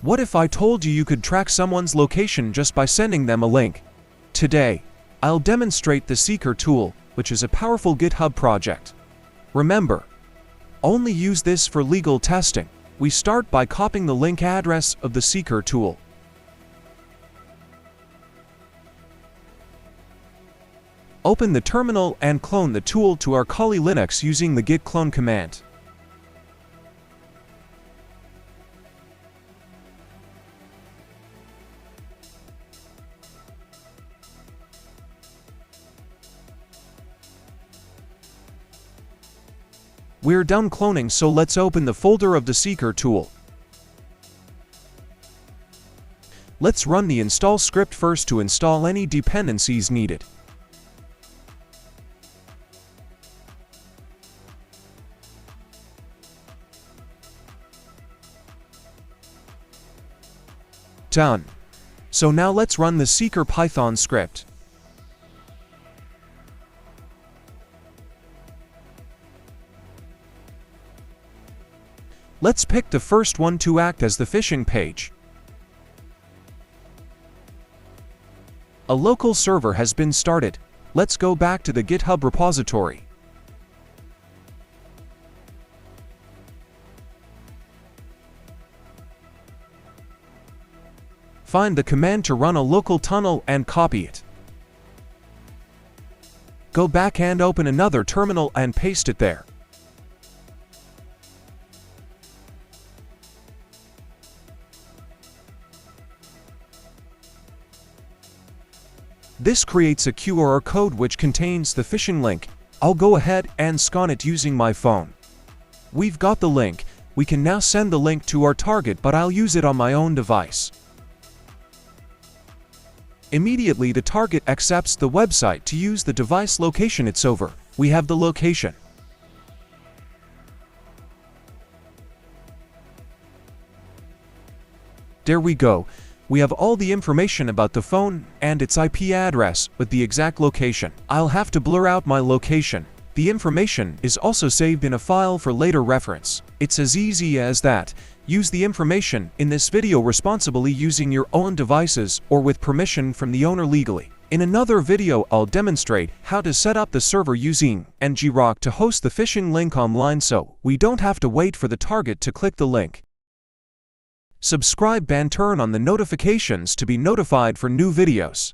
What if I told you you could track someone's location just by sending them a link? Today, I'll demonstrate the Seeker tool, which is a powerful GitHub project. Remember, only use this for legal testing. We start by copying the link address of the Seeker tool. Open the terminal and clone the tool to our Kali Linux using the git clone command. We're done cloning, so let's open the folder of the Seeker tool. Let's run the install script first to install any dependencies needed. Done. So now let's run the Seeker Python script. Let's pick the first one to act as the phishing page. A local server has been started. Let's go back to the GitHub repository. Find the command to run a local tunnel and copy it. Go back and open another terminal and paste it there. This creates a QR code which contains the phishing link. I'll go ahead and scan it using my phone. We've got the link. We can now send the link to our target, but I'll use it on my own device. Immediately the target accepts the website to use the device location. It's over. We have the location. There we go. We have all the information about the phone and its IP address with the exact location. I'll have to blur out my location. The information is also saved in a file for later reference. It's as easy as that. Use the information in this video responsibly using your own devices or with permission from the owner legally. In another video, I'll demonstrate how to set up the server using ngrok to host the phishing link online so we don't have to wait for the target to click the link. Subscribe and turn on the notifications to be notified for new videos.